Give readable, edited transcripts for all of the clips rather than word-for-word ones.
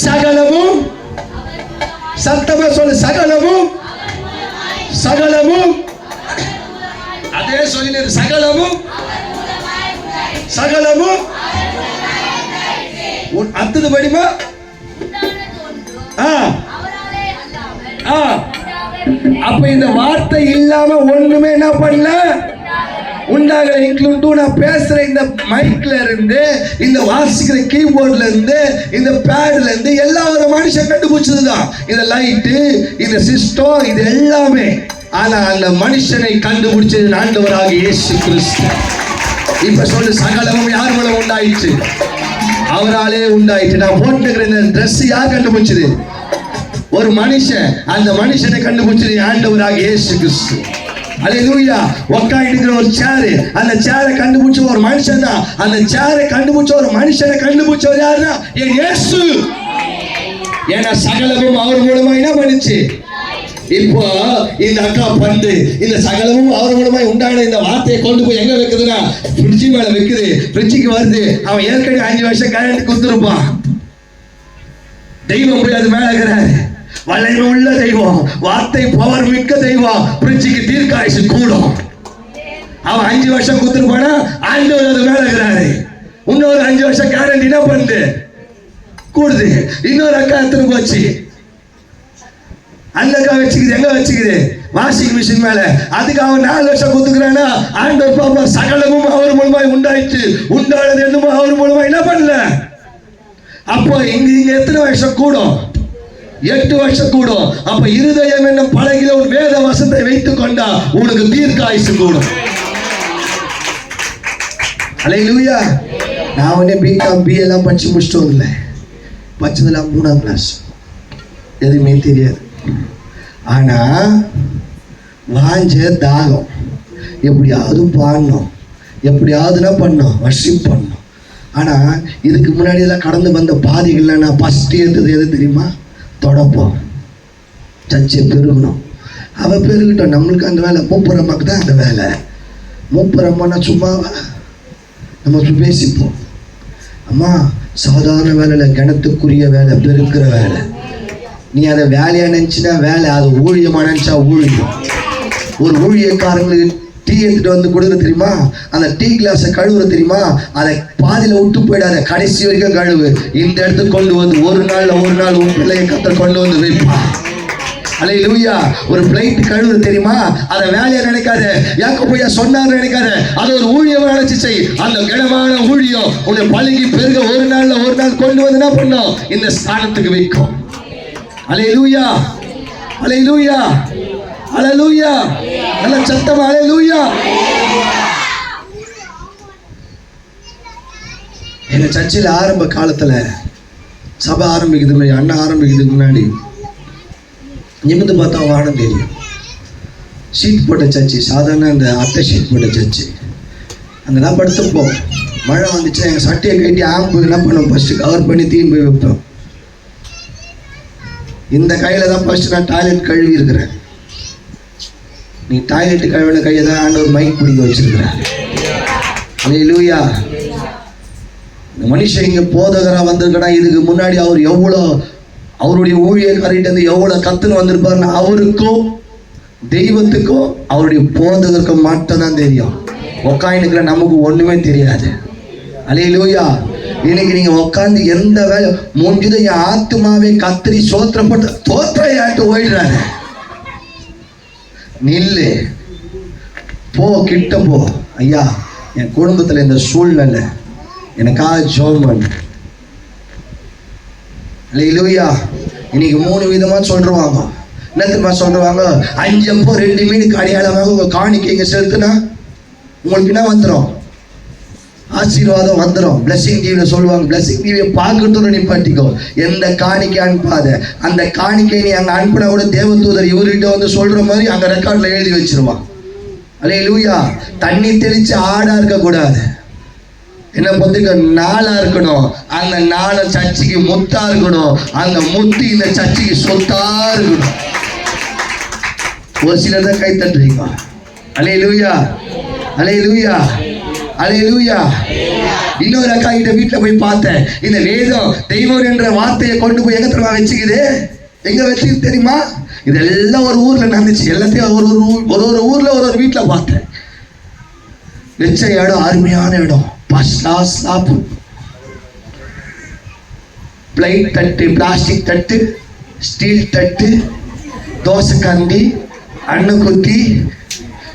சகலமும், சத்தமா சொல்லு, சகலமும், சகலமும், அதே சொல்லி, சகலமும், சகலமும். அடுத்தது படிமா. அப்ப இந்த வார்த்தை இல்லாம ஒண்ணுமே என்ன பண்ணல, உண்டாகல. இன்க்ளூட் நான் பேசுற இந்த மைக்ல இருந்து, இந்த வாசிக்கிற கீபோர்ட்ல இருந்து, இந்த பேட்ல இருந்து எல்லாம் ஒரு மனுஷன் கண்டுபிடிச்சதுதான். இந்த லைட்டு, இந்த சிஸ்டம், இது எல்லாமே. ஆனா அந்த மனுஷனை கண்டுபிடிச்சது ஆண்டவராகிய இயேசு கிறிஸ்து. இப்ப சொல்லு, சகலமும் யார் மூலம் உண்டாயிற்று? அவராலே உண்டாயிற்று. நான் போட்டுக்கிற இந்த ட்ரெஸ் யார் கண்டுபிடிச்சது? ஒரு மனுஷன். அந்த மனுஷனை கண்டுபிடிச்சது ஆண்டவராகிய இயேசு கிறிஸ்து. அல்லேலூயா. உட்கார்ந்திருக்கிற ஒரு சேர், அந்த சேரை கண்டுபிடிச்ச ஒரு மனுஷன் தான். அந்த சேரை கண்டுபிடிச்ச ஒரு மனுஷனை கண்டுபிடிச்சவர் யாருன்னா என் இயேசு. ஏன்னா சகலமும் அவர் மூலமா என்ன பண்ணுச்சு? இப்போ இந்த அக்கா பந்து, இந்த சகலமும் அவர் மூலமா உண்டான இந்த வார்த்தையை கொண்டு போய் எங்க வைக்குதுன்னா ஃப்ரிட்ஜ் மேல வைக்குது. ஃப்ரிட்ஜுக்கு வருது. அவன் ஏற்கனவே 5 வருஷம் கரண்ட் கொடுத்துருப்பான். தெய்வம் போய் அது மேல இருக்கிறாரு. வல்லமை உள்ள தெய்வம், வார்த்தை பவர் மிக்க தெய்வம். பிரிட்ஜுக்கு தீர்க்காயுசு கூடும். அவன் 5 வருஷம் கொடுத்துருப்பானா, ஆண்டவர் அது மேல இருக்கிறாரு. இன்னொரு 5 வருஷம் கேரண்டி என்ன பண்ணுது? கூடுது. இன்னொரு அக்கா எடுத்துட்டு போச்சு. அந்த அக்கா வச்சுக்குது. எங்க வச்சுக்குது? வாஷிங் மிஷின் மேல. அதுக்கு அவன் 4 வருஷம் கொடுத்துக்கிறானா, ஆண்டவர் பாப்பா சகலமும் அவர் மூலமா உண்டாயிற்று. உண்டானது என்னமோ அவர் மூலமா என்ன பண்ணல. அப்போ இங்க எத்தனை வருஷம் கூடும்? 8 வருஷம் கூடும். அப்ப இருதயம் என்ன பழகில ஒரு வேத வசனத்தை வைத்துக் கொண்டா உனக்கு தீர்க்காயுசு கூடும். அல்லேலூயா. நான் உடனே பிகாம் பி எல்லாம் படிச்சு முடிச்சுட்டு வரல. படிச்சதெல்லாம் 3ஆம் கிளாஸ். எதுவுமே தெரியாது. ஆனா வாஞ்ச தாகம், எப்படியாவது பாடணும், எப்படியாவதுனா பண்ணோம், வர்ஷிப் பண்ணணும். ஆனா இதுக்கு முன்னாடி எல்லாம் கடந்து வந்த பாதைகள்ல நான் ஃபர்ஸ்ட் எடுத்தது எது தெரியுமா? தொடப்போம். சர்ச்சை பெருகணும். அவள் பெருகிட்டோம். நம்மளுக்கு அந்த வேலை. மூப்பரம்மாக்கு தான் அந்த வேலை. மூப்பரம்மானா சும்மாவா? நம்ம பேசிப்போம். அம்மா சாதாரண வேலையில் கிணத்துக்குரிய வேலை, பெருக்கிற வேலை. நீ அதை வேலையா நினச்சினா வேலை, அது ஊழியமாக நினச்சா ஊழியம். ஒரு ஊழியக்காரங்களுக்கு டீ எடுத்துட்டு வந்து கொடுக்குற தெரியுமா? அந்த டீ கிளாஸை கழுவுற தெரியுமா? அதை பாதியில் விட்டு போயிடாத, கடைசி வரைக்கும் கழுவு. இந்த இடத்துக்கு கொண்டு வந்து ஒரு நாள் உன் பிள்ளையை கத்த கொண்டு வந்து வைப்பா. அல்லேலூயா. ஒரு பிளைட் கழுவுற தெரியுமா? அதை வேலையை நினைக்காத, யாக்கோபு சொன்னார் நினைக்காத, அதை ஒரு ஊழியம் நினைச்சு செய். அந்த கனமான ஊழியம் உன்னை பழகி பெருக ஒரு நாள் கொண்டு வந்து என்ன பண்ணும்? இந்த ஸ்தானத்துக்கு வைக்கும். அல்லேலூயா, அல்லேலூயா, அல்லேலூயா. நல்ல சத்தமா அல்லேலூயா. எங்க சர்ச்சில் ஆரம்ப காலத்துல சபை ஆரம்பிக்குது, அண்ணா ஆரம்பிக்கிறதுக்கு முன்னாடி நிமிந்து பார்த்தா வானம் தெரியும். ஷீட் போட்ட சர்ச்சு, சாதாரண அந்த அட்டை ஷீட் போட்ட சர்ச்சு. அங்கெல்லாம் படுத்துப்போம். மழை வந்துச்சுன்னா எங்கள் சட்டையை கட்டி ஆம்பு என்ன பண்ணுவோம், ஃபஸ்ட்டு கவர் பண்ணி தீம்பு போய் வைப்போம். இந்த கையில் தான் ஃபஸ்ட்டு நான் டாய்லெட் கழுவி இருக்கிறேன். நீ டாய்லெட்டு கழுவின கையை தான் ஆண்டவர் மைக் பிடிக்க வச்சிருக்கிறேன். அல்லேலூயா. இந்த மனுஷன் இங்கே போதகராக வந்திருக்கனா இதுக்கு முன்னாடி அவர் எவ்வளோ அவருடைய ஊழியக்காரிட்டு எவ்வளோ கத்துன்னு வந்திருப்பாருன்னு அவருக்கும் தெய்வத்துக்கும் அவருடைய போதகருக்கும் மட்டும்தான் தெரியும். உக்காந்துக்கிற நமக்கு ஒன்றுமே தெரியாது. அல்லேலூயா. இன்னைக்கு நீங்கள் உட்காந்து எந்த வேலை முடிஞ்சது என் ஆத்துமாவே கத்திரி சோத்திரப்பட்டு தோற்றையாட்டு ஓயிடுறாரு. நில்லு, போ, கிட்ட போ. ஐயா, என் குடும்பத்தில் இந்த சூழ்நிலை எனக்காக ஜெபம் பண்ணு. அல்லேலூயா. இன்னைக்கு 3 விதமாக சொல்லுவாங்க. என்ன தெரியுமா சொல்லுவாங்க? 5 அப்போ 2 மீனுக்கு அடையாளமாக உங்கள் காணிக்கைங்க செலுத்துனா உங்களுக்கு என்ன வந்துடும்? ஆசீர்வாதம் வந்துடும். பிளஸிங் டிவியில சொல்லுவாங்க, பிளஸிங் டிவியை பார்க்கறதோட நிப்பாட்டிக்கோ. எந்த காணிக்கை அனுப்பாத. அந்த காணிக்கை நீ அங்கே அனுப்பினா கூட தேவதூதர் இவர்கிட்ட வந்து சொல்ற மாதிரி அங்கே ரெக்கார்டில் எழுதி வச்சிருவான். அல்லேலூயா. தண்ணி தெளிச்சு ஆடா இருக்கக்கூடாது. என்ன பொறுத்துக்க நாளா இருக்கணும். அந்த நாளை சர்ச்சைக்கு முத்தா இருக்கணும். அந்த முத்து இந்த சர்ச்சைக்கு சொத்தா இருக்கணும். ஒரு சிலர் தான் கை தட்டுறீங்க. அல்லேலூயா, அல்லேலூயா, அல்லேலூயா. இன்னொரு அக்கா கிட்ட வீட்டுல போய் பார்த்தேன். இந்த வேதம் தெய்வம் என்ற வார்த்தையை கொண்டு போய் எங்க தெரியுமா வச்சுக்குது? எங்க வச்சுக்குது தெரியுமா? இதெல்லாம் ஒரு ஊர்ல நடந்துச்சு. எல்லாத்தையும் ஒரு ஊர்ல ஒரு வீட்டுல பார்த்தேன். வச்ச இடம் அருமையான இடம், ஃபர்ஸ்ட் கிளாஸ் சாப்பு. பிளைட் தட்டு, பிளாஸ்டிக் தட்டு, ஸ்டீல் தட்டு, தோசை கரண்டி, அண்ணன் குத்தி,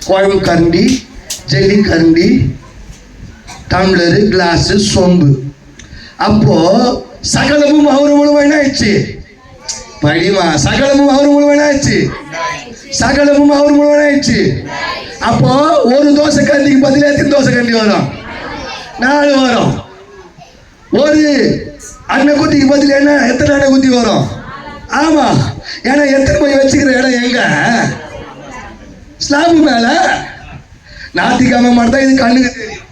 குழம்பு கரண்டி, ஜல்லி கரண்டி, டம்ளரு, கிளாஸ், சொம்பு. அப்போ சகலமும் அவர் மூலமா என்ன ஆயிடுச்சு? படிமா, சகலமும் அவர் மூலமா என்ன ஆயிடுச்சு? சகலமும் அவர் மூலமா ஆயிடுச்சு. அப்போ ஒரு தோசை கரண்டிக்கு பதிலா எத்தனை தோசை கரண்டி வரும்? 4 வரும். ஒரு அண்ணன் குத்திக்கு பதில் என்ன எத்தனை அண்ணன் குத்தி வரும்? ஆமா, ஏன்னா எத்தனை போய் வச்சுக்கிற இடம் எங்க? ஸ்லாபு மேல. ஞாயிற்றுக்கிழமை மட்டும் தான் இது கண்ணுக்கு தெரியும்.